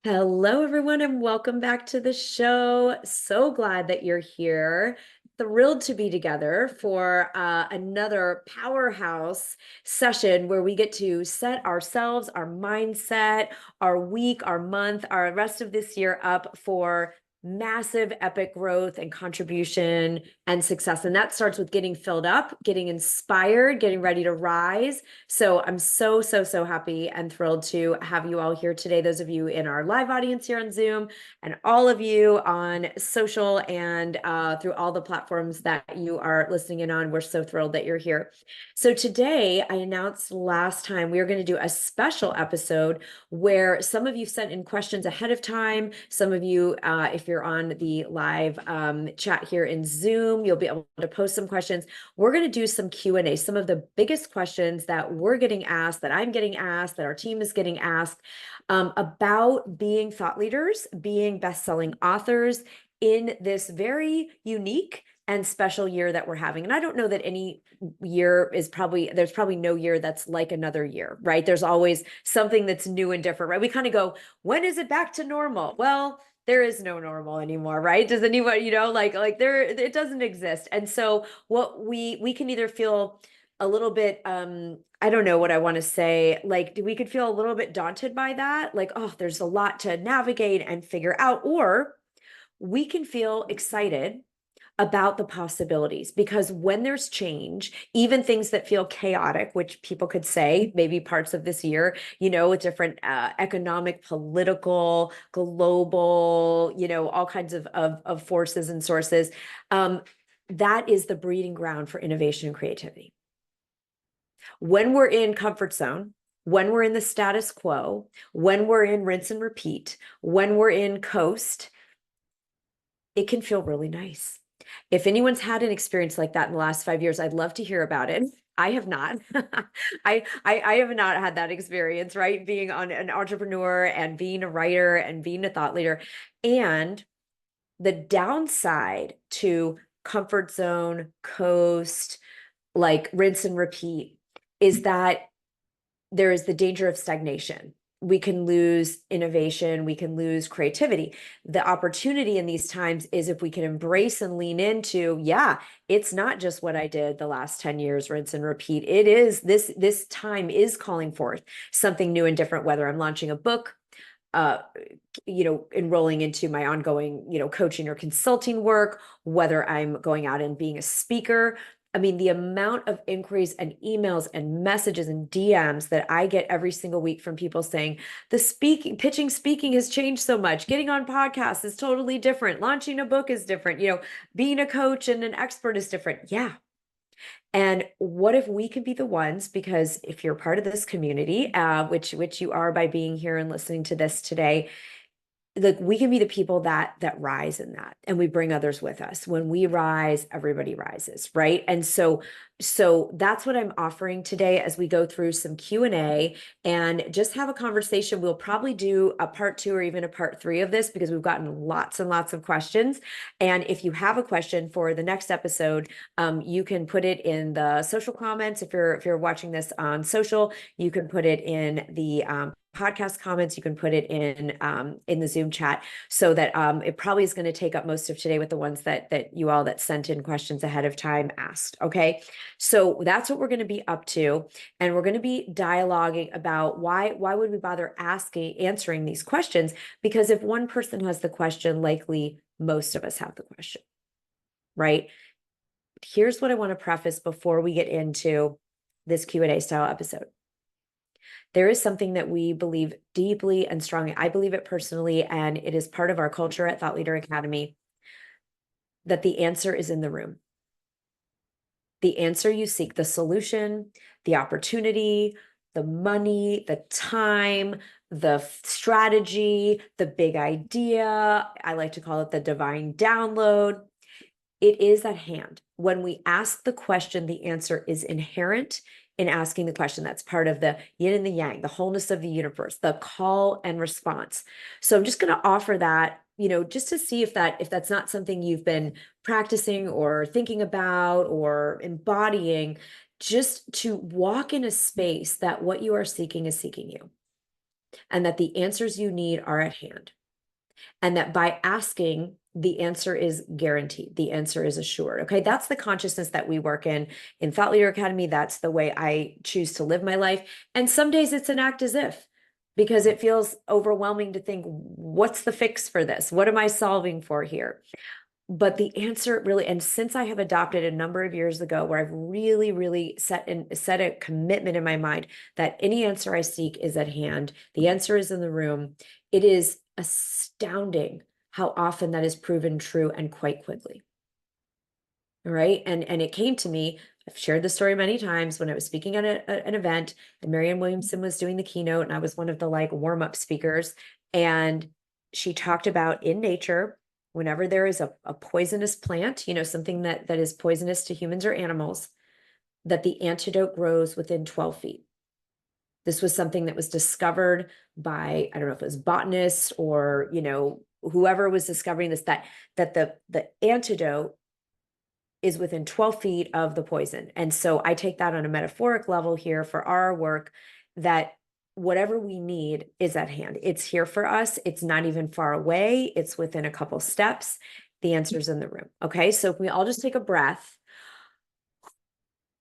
Hello, everyone, and welcome back to the show. So glad that you're here. Thrilled to be together for another powerhouse session where we get to set ourselves, our mindset, our week, our month, our rest of this year up for massive epic growth and contribution and success. And that starts with getting filled up, getting inspired, getting ready to rise. So I'm so happy and thrilled to have you all here today. Those of you in our live audience here on Zoom, and all of you on social and through all the platforms that you are listening in on. We're so thrilled that you're here. So today, I announced last time we are going to do a special episode where some of you sent in questions ahead of time. Some of you, if you're on the live chat here in Zoom, you'll be able to post some questions. We're going to do some Q&A, some of the biggest questions that we're getting asked, that I'm getting asked, that our team is getting asked about being thought leaders, being best-selling authors in this very unique and special year that we're having. And I don't know that any year is there's probably no year that's like another year, right? There's always something that's new and different, right? We kind of go, when is it back to normal? Well, there is no normal anymore, right? Does anyone, like there, it doesn't exist. And so what we can either feel a little bit, I don't know what I want to say, like we could feel a little bit daunted by that, like, oh, there's a lot to navigate and figure out, or we can feel excited about the possibilities, because when there's change, even things that feel chaotic, which people could say maybe parts of this year, with different economic, political, global, all kinds of forces and sources, that is the breeding ground for innovation and creativity. When we're in comfort zone, when we're in the status quo, when we're in rinse and repeat, when we're in coast, it can feel really nice. If anyone's had an experience like that in the last 5 years, I'd love to hear about it. I have not. I have not had that experience, right? Being an entrepreneur and being a writer and being a thought leader. And the downside to comfort zone, coast, like rinse and repeat, is that there is the danger of stagnation. We can lose innovation, we can lose creativity. The opportunity in these times is if we can embrace and lean into, yeah, it's not just what I did the last 10 years, rinse and repeat. It is this time is calling forth something new and different, whether I'm launching a book, uh, enrolling into my ongoing, coaching or consulting work, whether I'm going out and being a speaker. I mean, the amount of inquiries and emails and messages and DMs that I get every single week from people saying pitching speaking has changed so much. Getting on podcasts is totally different. Launching a book is different. Being a coach and an expert is different. Yeah. And what if we can be the ones, because if you're part of this community, which you are by being here and listening to this today, like we can be the people that rise in that, and we bring others with us. When we rise, everybody rises, right? And so that's what I'm offering today as we go through some Q&A and just have a conversation. We'll probably do a part 2 or even a part 3 of this, because we've gotten lots and lots of questions. And if you have a question for the next episode, you can put it in the social comments. If you're watching this on social, you can put it in the podcast comments. You can put it in the Zoom chat, so that it probably is going to take up most of today with the ones that you all that sent in questions ahead of time asked. Okay, so that's what we're going to be up to, and we're going to be dialoguing about why would we bother answering these questions? Because if one person has the question, likely most of us have the question, right? Here's what I want to preface before we get into this Q&A style episode. There is something that we believe deeply and strongly. I believe it personally, and it is part of our culture at Thought Leader Academy, that the answer is in the room. The answer you seek, the solution, the opportunity, the money, the time, the strategy, the big idea. I like to call it the divine download. It is at hand. When we ask the question, the answer is inherent in asking the question. That's part of the yin and the yang, the wholeness of the universe, the call and response. So I'm just going to offer that, just to see if that's not something you've been practicing or thinking about or embodying, just to walk in a space that what you are seeking is seeking you. and that the answers you need are at hand. And that by asking, the answer is guaranteed. The answer is assured. Okay. That's the consciousness that we work in Thought Leader Academy. That's the way I choose to live my life. And some days it's an act as if, because it feels overwhelming to think, what's the fix for this? What am I solving for here? But the answer really, and since I have adopted a number of years ago, where I've really set a commitment in my mind that any answer I seek is at hand, the answer is in the room. It is astounding how often that is proven true and quite quickly. All right. And it came to me. I've shared the story many times when I was speaking at an event, and Marianne Williamson was doing the keynote, and I was one of the like warm-up speakers. And she talked about in nature, whenever there is a poisonous plant, something that is poisonous to humans or animals, that the antidote grows within 12 feet. This was something that was discovered by, I don't know if it was botanists or, whoever was discovering this, that the antidote is within 12 feet of the poison. And so I take that on a metaphoric level here for our work, that whatever we need is at hand. It's here for us. It's not even far away. It's within a couple steps. The answer's in the room. Okay. So if we all just take a breath,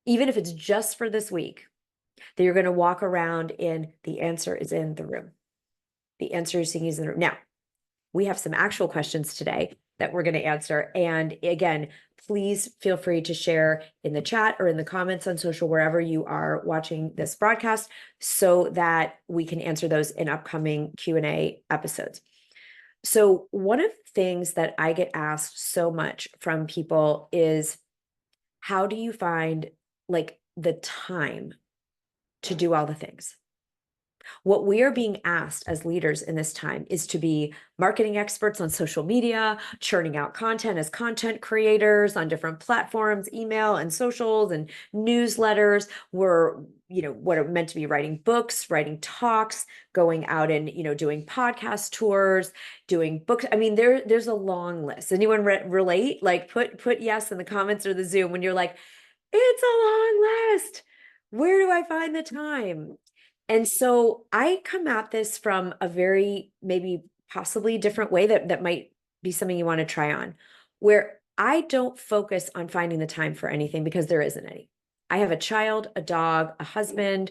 even if it's just for this week, that you're going to walk around in, the answer is in the room. The answer you're seeking is in the room. Now, we have some actual questions today that we're going to answer. And again, please feel free to share in the chat or in the comments on social, wherever you are watching this broadcast, so that we can answer those in upcoming Q&A episodes. So one of the things that I get asked so much from people is, how do you find like the time to do all the things? What we are being asked as leaders in this time is to be marketing experts on social media, churning out content as content creators on different platforms, email and socials and newsletters. We're, what are meant to be writing books, writing talks, going out and, doing podcast tours, doing books. I mean, there's a long list. Anyone relate? Like put yes in the comments or the Zoom when you're like, it's a long list. Where do I find the time? And so I come at this from a very maybe possibly different way that might be something you want to try on, where I don't focus on finding the time for anything, because there isn't any. I have a child, a dog, a husband,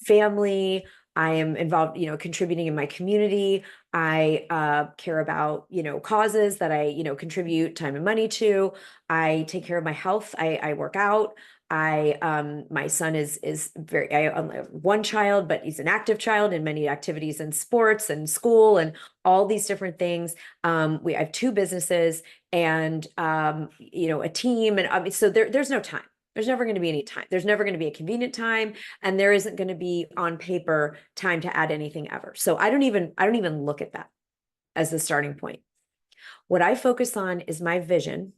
family. I am involved, contributing in my community. I care about, causes that I, contribute time and money to. I take care of my health. I work out. My son is very, I have one child, but he's an active child in many activities and sports and school and all these different things. I have two businesses and, a team. And so there's no time. There's never going to be any time. There's never going to be a convenient time. And there isn't going to be on paper time to add anything ever. So I don't even look at that as the starting point. What I focus on is my vision.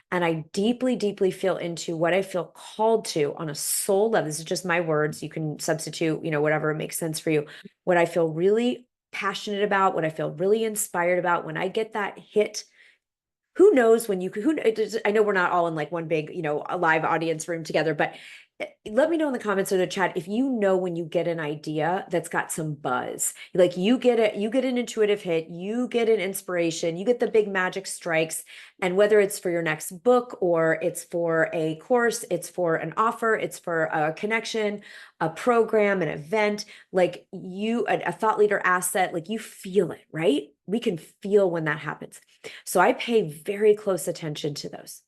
And I deeply feel into what I feel called to on a soul level. This is just my words. You can substitute, whatever makes sense for you. What I feel really passionate about, what I feel really inspired about, when I get that hit. Who knows when I know we're not all in like one big, a live audience room together, but let me know in the comments or the chat if when you get an idea that's got some buzz, like you get an intuitive hit, you get an inspiration, you get the big magic strikes. And whether it's for your next book, or it's for a course, it's for an offer, it's for a connection, a program, an event, like a thought leader asset, like you feel it, right? We can feel when that happens. So I pay very close attention to those.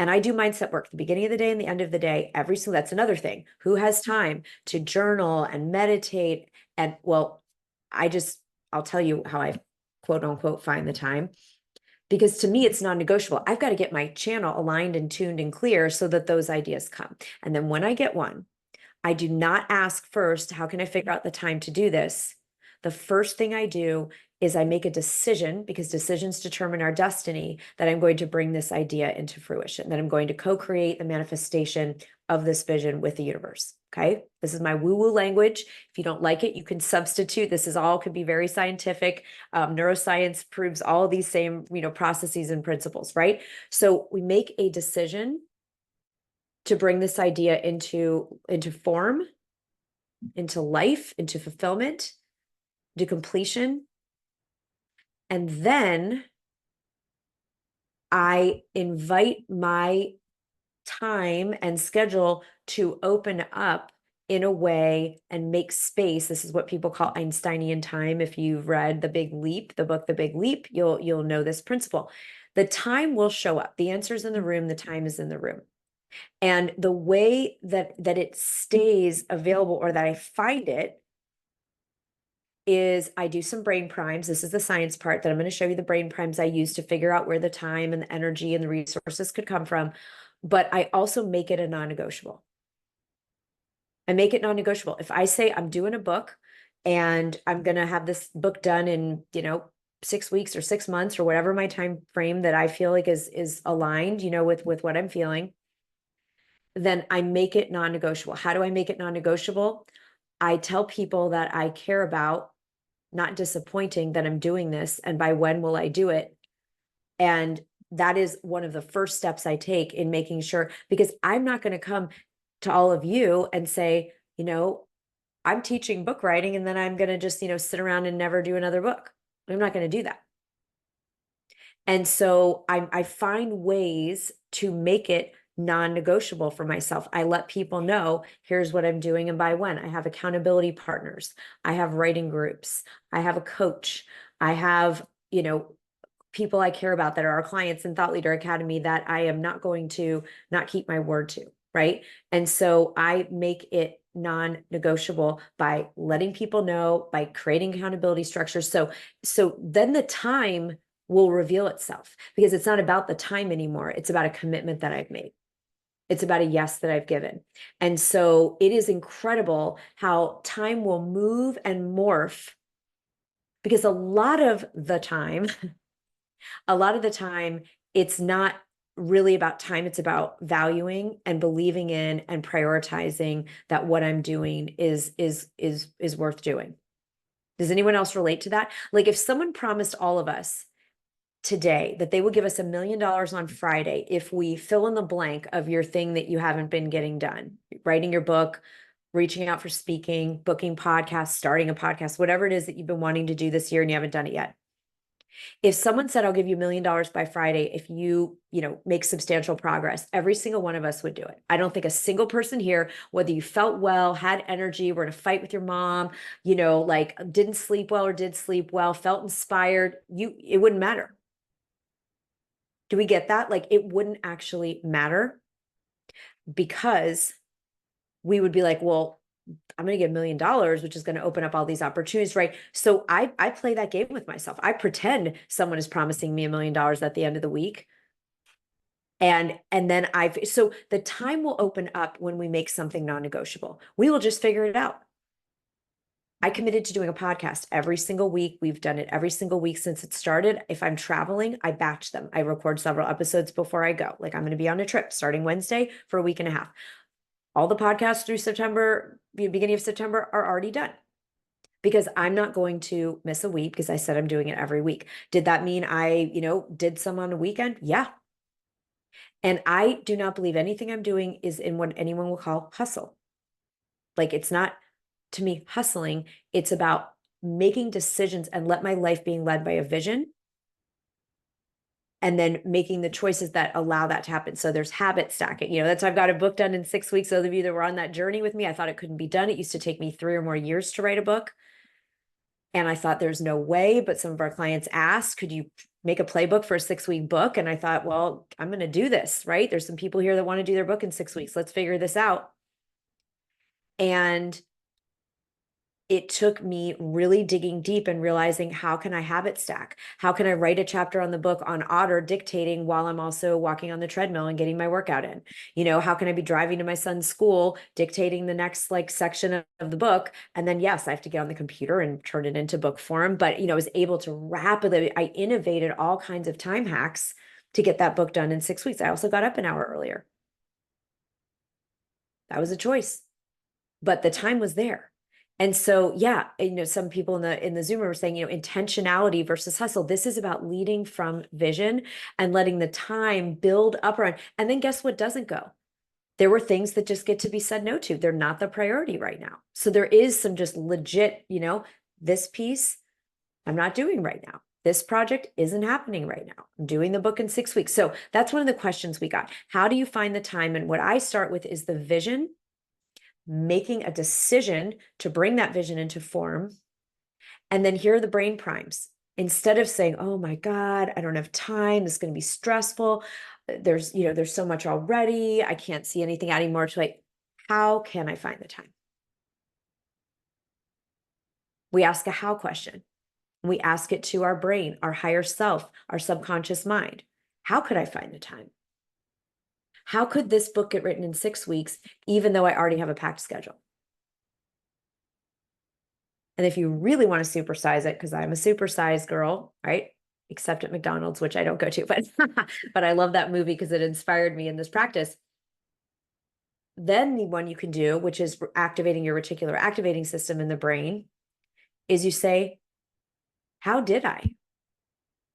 And I do mindset work at the beginning of the day and the end of the day, that's another thing. Who has time to journal and meditate? And well, I'll tell you how I quote unquote find the time, because to me, it's non-negotiable. I've got to get my channel aligned and tuned and clear so that those ideas come. And then when I get one, I do not ask first, how can I figure out the time to do this? The first thing I do is I make a decision, because decisions determine our destiny, that I'm going to bring this idea into fruition, that I'm going to co-create the manifestation of this vision with the universe. Okay. This is my woo-woo language. If you don't like it, you can substitute. This is all could be very scientific. Neuroscience proves all of these same, processes and principles, right? So we make a decision to bring this idea into form. into life, into fulfillment, into completion. And then I invite my time and schedule to open up in a way and make space. This is what people call Einsteinian time. If you've read The Big Leap, the book The Big Leap, you'll know this principle. The time will show up. The answer's in the room, the time is in the room. And the way that it stays available, or that I find it, is I do some brain primes. This is the science part that I'm going to show you, the brain primes I use to figure out where the time and the energy and the resources could come from. But I also make it a non-negotiable. I make it non-negotiable. If I say I'm doing a book and I'm going to have this book done in, 6 weeks or 6 months or whatever my time frame that I feel like is aligned, with what I'm feeling, then I make it non-negotiable. How do I make it non-negotiable? I tell people that I care about not disappointing that I'm doing this, and by when will I do it? And that is one of the first steps I take in making sure, because I'm not going to come to all of you and say, I'm teaching book writing and then I'm going to just, sit around and never do another book. I'm not going to do that. And so I find ways to make it non-negotiable for myself. I let people know, here's what I'm doing and by when. I have accountability partners. I have writing groups. I have a coach. I have, people I care about that are our clients in Thought Leader Academy that I am not going to not keep my word to, right? And so I make it non-negotiable by letting people know, by creating accountability structures. So then the time will reveal itself, because it's not about the time anymore. It's about a commitment that I've made. It's about a yes that I've given. And so it is incredible how time will move and morph, because a lot of the time, it's not really about time. It's about valuing and believing in and prioritizing that what I'm doing is worth doing. Does anyone else relate to that? Like, if someone promised all of us today that they would give us $1 million on Friday if we fill in the blank of your thing that you haven't been getting done, writing your book, reaching out for speaking, booking podcasts, starting a podcast, whatever it is that you've been wanting to do this year and you haven't done it yet. If someone said, I'll give you $1 million by Friday if you, make substantial progress, every single one of us would do it. I don't think a single person here, whether you felt well, had energy, were in a fight with your mom, like didn't sleep well or did sleep well, felt inspired, it wouldn't matter. Do we get that? Like, it wouldn't actually matter, because we would be like, well, I'm going to get $1 million, which is going to open up all these opportunities, right? So I play that game with myself. I pretend someone is promising me $1 million at the end of the week. And then so the time will open up when we make something non-negotiable. We will just figure it out. I committed to doing a podcast every single week. We've done it every single week since it started. If I'm traveling, I batch them. I record several episodes before I go. Like, I'm going to be on a trip starting Wednesday for a week and a half. All the podcasts through September, the beginning of September, are already done, because I'm not going to miss a week, because I said I'm doing it every week. Did that mean I, did some on a weekend? Yeah. And I do not believe anything I'm doing is in what anyone will call hustle. Like, it's not, to me, hustling. It's about making decisions and let my life being led by a vision, and then making the choices that allow that to happen. So there's habit stacking. That's, I've got a book done in 6 weeks. Those of you that were on that journey with me, I thought it couldn't be done. It used to take me 3 or more years to write a book. And I thought there's no way, but some of our clients asked, could you make a playbook for a 6-week book? And I thought, well, I'm going to do this, right? There's some people here that want to do their book in 6 weeks. Let's figure this out. And it took me really digging deep and realizing, how can I habit stack? How can I write a chapter on the book on Otter dictating while I'm also walking on the treadmill and getting my workout in? How can I be driving to my son's school, dictating the next section of the book? And then, yes, I have to get on the computer and turn it into book form. But, I was able to rapidly, I innovated all kinds of time hacks to get that book done in 6 weeks. I also got up an hour earlier. That was a choice, but the time was there. And so, yeah, some people in the Zoom were saying, intentionality versus hustle. This is about leading from vision and letting the time build up around. And then guess what doesn't go? There were things that just get to be said no to. They're not the priority right now. So there is some just legit, this piece I'm not doing right now. This project isn't happening right now. I'm doing the book in 6 weeks. So that's one of the questions we got. How do you find the time? And what I start with is the vision, making a decision to bring that vision into form. And then here are the brain primes. Instead of saying, oh my God, I don't have time, this is going to be stressful. There's so much already. I can't see anything anymore. To like, how can I find the time? We ask a how question. We ask it to our brain, our higher self, our subconscious mind. How could I find the time? How could this book get written in 6 weeks, even though I already have a packed schedule? And if you really want to supersize it, because I'm a supersized girl, right? Except at McDonald's, which I don't go to, but I love that movie because it inspired me in this practice. Then the one you can do, which is activating your reticular activating system in the brain, is you say, how did I?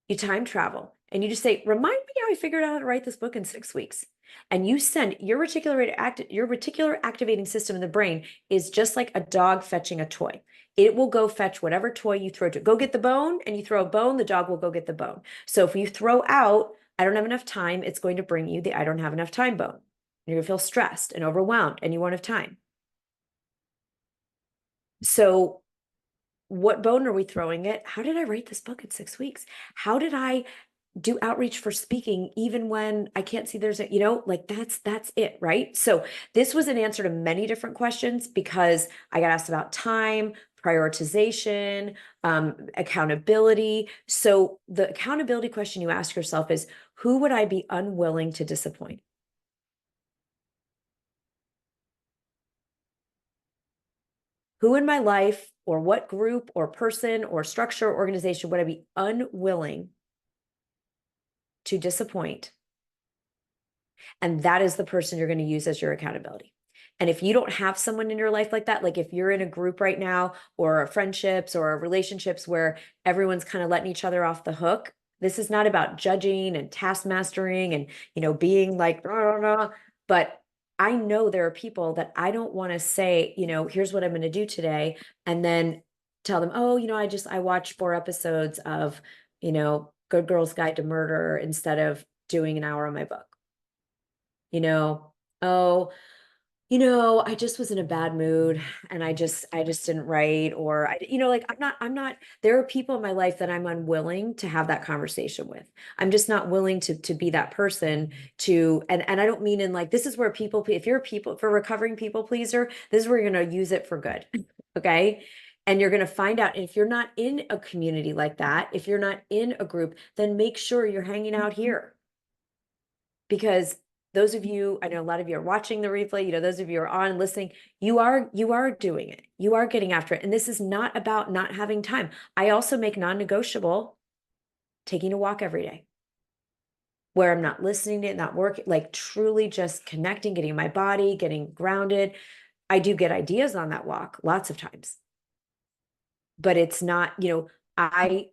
You time travel and you just say, remind me how I figured out how to write this book in 6 weeks. And you send your reticular activating system in the brain is just like a dog fetching a toy. It will go fetch whatever toy you throw to go get the bone, and you throw a bone, the dog will go get the bone. So if you throw out, I don't have enough time, it's going to bring you the I don't have enough time bone. You're gonna feel stressed and overwhelmed and you won't have time. So what bone are we throwing it? How did I write this book in 6 weeks? How did I do outreach for speaking even when I can't see there's like that's it, right? So this was an answer to many different questions because I got asked about time, prioritization, accountability. So the accountability question you ask yourself is, who would I be unwilling to disappoint? Who in my life or what group or person or structure or organization would I be unwilling to disappoint? And that is the person you're going to use as your accountability. And if you don't have someone in your life like that, like if you're in a group right now or friendships or relationships where everyone's kind of letting each other off the hook, this is not about judging and task mastering and, being like, rah, rah, rah. But I know there are people that I don't want to say, here's what I'm going to do today. And then tell them, oh, I watched 4 episodes of, Good Girl's Guide to Murder instead of doing an hour on my book. Oh, I just was in a bad mood and I just didn't write, or like I'm not, there are people in my life that I'm unwilling to have that conversation with. I'm just not willing to be that person and I don't mean in like, this is where if you're if you're a recovering people pleaser, this is where you're going to use it for good. Okay. And you're going to find out if you're not in a community like that, if you're not in a group, then make sure you're hanging out here. Because those of you, I know a lot of you are watching the replay, those of you are on listening, you are doing it. You are getting after it. And this is not about not having time. I also make non-negotiable taking a walk every day where I'm not listening to it, not working, like truly just connecting, getting my body, getting grounded. I do get ideas on that walk lots of times, but it's not, I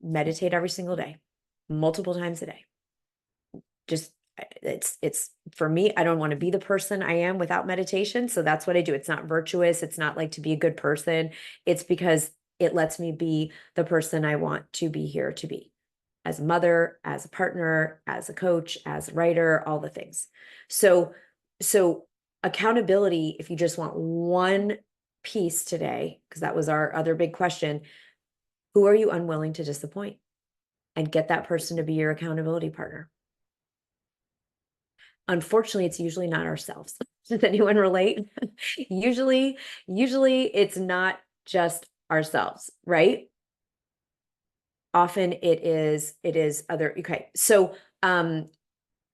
meditate every single day, multiple times a day. Just it's for me, I don't want to be the person I am without meditation. So that's what I do. It's not virtuous. It's not like to be a good person. It's because it lets me be the person I want to be here to be, as a mother, as a partner, as a coach, as a writer, all the things. So accountability, if you just want one piece today, because that was our other big question, who are you unwilling to disappoint? And get that person to be your accountability partner. Unfortunately, it's usually not ourselves. Does anyone relate? Usually it's not just ourselves, right? Often it is other. Okay. So one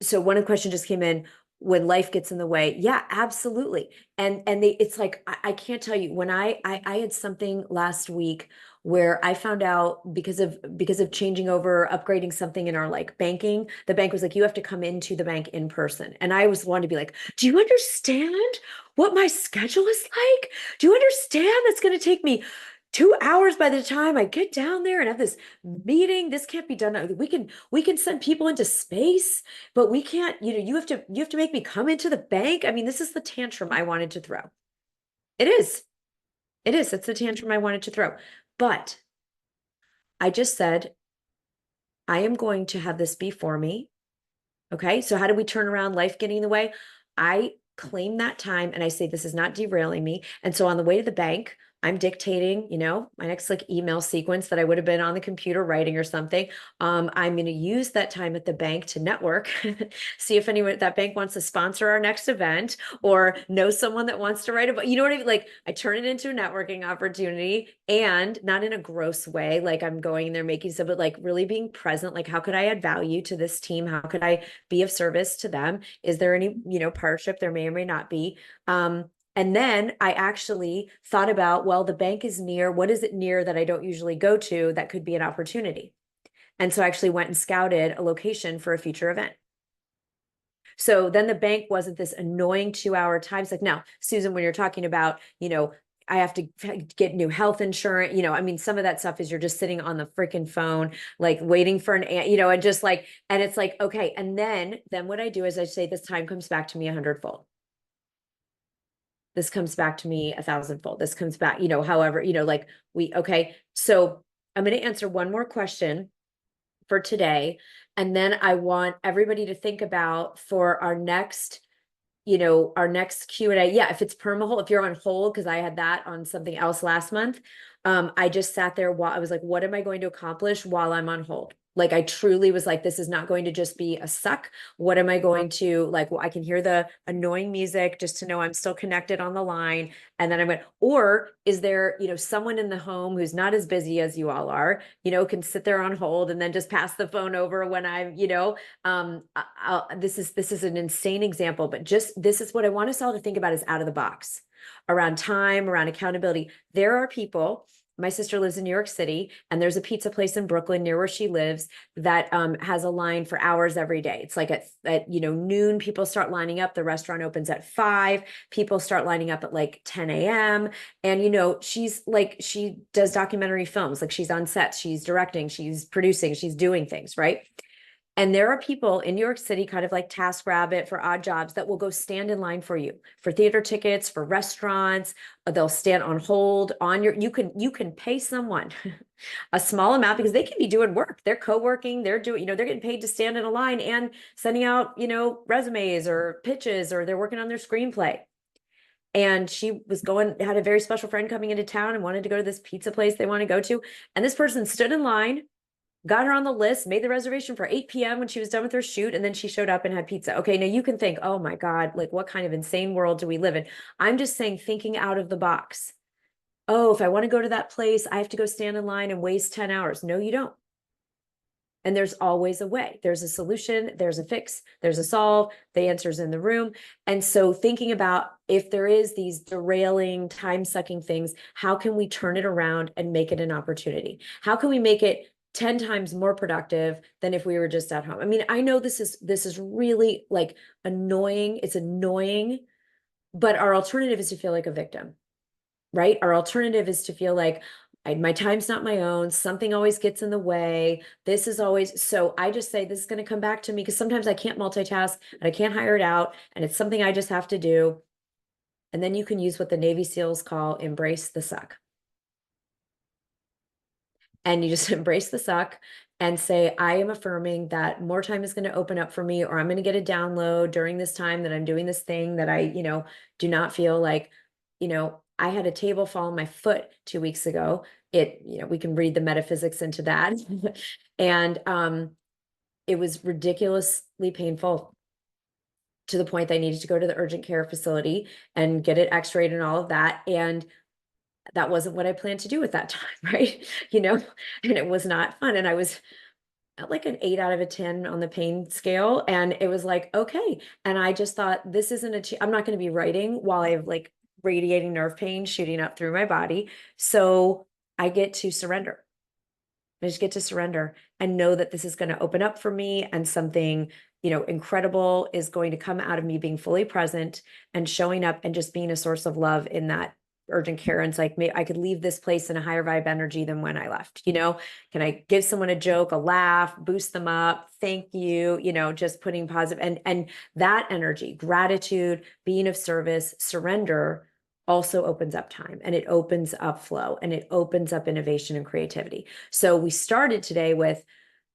of the questions just came in, when life gets in the way. Yeah, absolutely. And it's like, I can't tell you, when I had something last week where I found out because of changing over, upgrading something in our like banking, the bank was like, you have to come into the bank in person. And I was wanting to be like, do you understand what my schedule is like? Do you understand that's going to take me 2 hours by the time I get down there and have this meeting. This can't be done. We can send people into space, but we can't, you have to make me come into the bank. I mean, this is the tantrum I wanted to throw. It is. It is. It's the tantrum I wanted to throw. But I just said, I am going to have this be for me. Okay. So how do we turn around life getting in the way? I claim that time and I say, this is not derailing me. And so on the way to the bank, I'm dictating, my next like email sequence that I would have been on the computer writing or something. I'm going to use that time at the bank to network, see if anyone at that bank wants to sponsor our next event or know someone that wants to write about, you know what I mean? Like I turn it into a networking opportunity and not in a gross way. Like I'm going in there making some, but like really being present. Like how could I add value to this team? How could I be of service to them? Is there any, partnership? There may or may not be. And then I actually thought about, well, the bank is near. What is it near that I don't usually go to that could be an opportunity? And so I actually went and scouted a location for a future event. So then the bank wasn't this annoying 2 hour time. It's like, now, Susan, when you're talking about, I have to get new health insurance, I mean, some of that stuff is you're just sitting on the freaking phone, like waiting for and just like, and it's like, okay. And then what I do is I say, this time comes back to me 100-fold. This comes back to me 1,000-fold. This comes back, however, like okay. So I'm going to answer one more question for today. And then I want everybody to think about for our next Q&A. Yeah, if it's perma-hold, if you're on hold, because I had that on something else last month. I just sat there while I was like, what am I going to accomplish while I'm on hold? Like I truly was like, this is not going to just be a suck. What am I going to like? Well, I can hear the annoying music just to know I'm still connected on the line. And then I went, or is there, someone in the home who's not as busy as you all are, can sit there on hold and then just pass the phone over when I'm, this is an insane example, but just, this is what I want us all to think about is out of the box around time, around accountability. There are people. My sister lives in New York City, and there's a pizza place in Brooklyn near where she lives that has a line for hours every day. It's like at noon, people start lining up. The restaurant opens at 5. People start lining up at like 10 a.m. And she's like, she does documentary films. Like she's on sets, she's directing, she's producing, she's doing things, right? And there are people in New York City, kind of like TaskRabbit for odd jobs, that will go stand in line for you for theater tickets, for restaurants. They'll stand on hold on you can pay someone a small amount because they can be doing work. They're co-working, they're doing, they're getting paid to stand in a line and sending out, resumes or pitches, or they're working on their screenplay. And she had a very special friend coming into town and wanted to go to this pizza place they want to go to. And this person stood in line, got her on the list, made the reservation for 8 p.m. when she was done with her shoot. And then she showed up and had pizza. Okay. Now you can think, oh my God, like what kind of insane world do we live in? I'm just saying, thinking out of the box. Oh, if I want to go to that place, I have to go stand in line and waste 10 hours. No, you don't. And there's always a way. There's a solution, there's a fix, there's a solve, the answer's in the room. And so thinking about if there is these derailing, time-sucking things, how can we turn it around and make it an opportunity? How can we make it 10 times more productive than if we were just at home? I mean, I know this is really like annoying. It's annoying, but our alternative is to feel like a victim, right? Our alternative is to feel like my time's not my own. Something always gets in the way. This is always, so I just say this is going to come back to me because sometimes I can't multitask and I can't hire it out. And it's something I just have to do. And then you can use what the Navy SEALs call embrace the suck. And you just embrace the suck and say, I am affirming that more time is going to open up for me, or I'm going to get a download during this time that I'm doing this thing that I, do not feel like, I had a table fall on my foot 2 weeks ago. We can read the metaphysics into that. And it was ridiculously painful to the point that I needed to go to the urgent care facility and get it x-rayed and all of that. And that wasn't what I planned to do at that time, right? And it was not fun. And I was at like an 8 out of a 10 on the pain scale. And it was like, okay. And I just thought, this isn't I'm not going to be writing while I have like radiating nerve pain shooting up through my body. So I get to surrender. I just get to surrender and know that this is going to open up for me, and something, incredible is going to come out of me being fully present and showing up and just being a source of love in that urgent care, and it's like, maybe I could leave this place in a higher vibe energy than when I left, can I give someone a joke, a laugh, boost them up, thank you, just putting positive, and that energy, gratitude, being of service, surrender also opens up time, and it opens up flow, and it opens up innovation and creativity. So we started today with,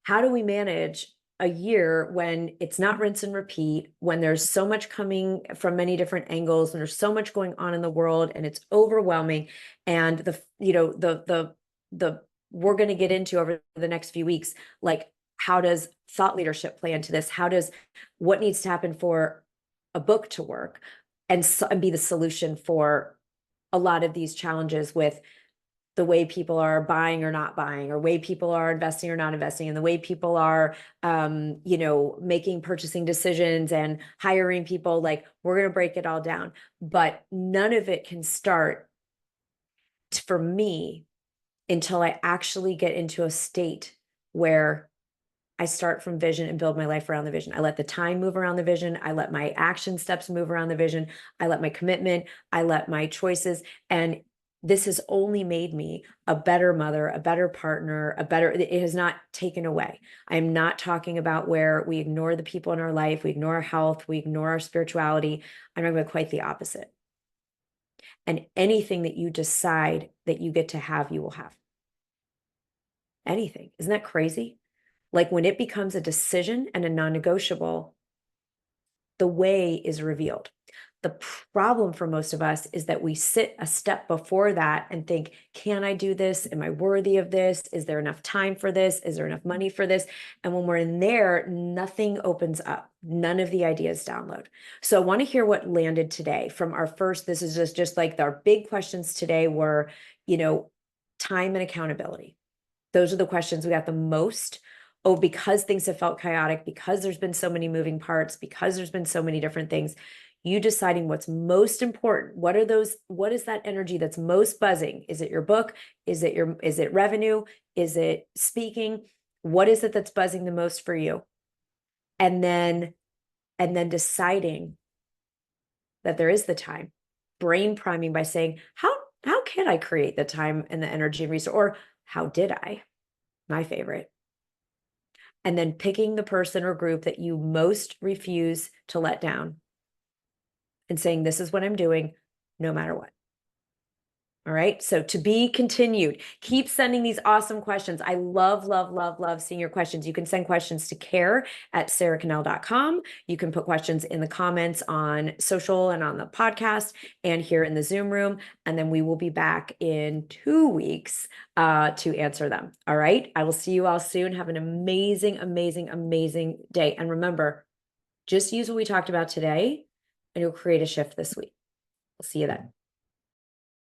how do we manage a year when it's not rinse and repeat, when there's so much coming from many different angles, and there's so much going on in the world, and it's overwhelming, and the we're going to get into over the next few weeks, like, how does thought leadership play into this? What needs to happen for a book to work and be the solution for a lot of these challenges with the way people are buying or not buying, or way people are investing or not investing, and the way people are, making purchasing decisions and hiring people. Like, we're going to break it all down, but none of it can start for me until I actually get into a state where I start from vision and build my life around the vision. I let the time move around the vision. I let my action steps move around the vision. I let my commitment, I let my choices. And this has only made me a better mother, a better partner, it has not taken away. I'm not talking about where we ignore the people in our life, we ignore our health, we ignore our spirituality. I'm talking about quite the opposite. And anything that you decide that you get to have, you will have. Anything. Isn't that crazy? Like, when it becomes a decision and a non-negotiable, the way is revealed. The problem for most of us is that we sit a step before that and think, can I do this? Am I worthy of this? Is there enough time for this? Is there enough money for this? And when we're in there, nothing opens up. None of the ideas download. So I want to hear what landed today from our first, this is just like our big questions today were, time and accountability. Those are the questions we got the most. Oh, because things have felt chaotic, because there's been so many moving parts, because there's been so many different things, you deciding what's most important. What is that energy that's most buzzing? Is it your book? Is it revenue? Is it speaking? What is it that's buzzing the most for you? And then deciding that there is the time, brain priming by saying, how can I create the time and the energy and resource? Or how did I? My favorite. And then picking the person or group that you most refuse to let down and saying, this is what I'm doing, no matter what. All right. So to be continued, keep sending these awesome questions. I love, love, love, love seeing your questions. You can send questions to care@sarahcannell.com. You can put questions in the comments on social and on the podcast and here in the Zoom room. And then we will be back in 2 weeks to answer them. All right. I will see you all soon. Have an amazing, amazing, amazing day. And remember, just use what we talked about today and you'll create a shift this week. We'll see you then.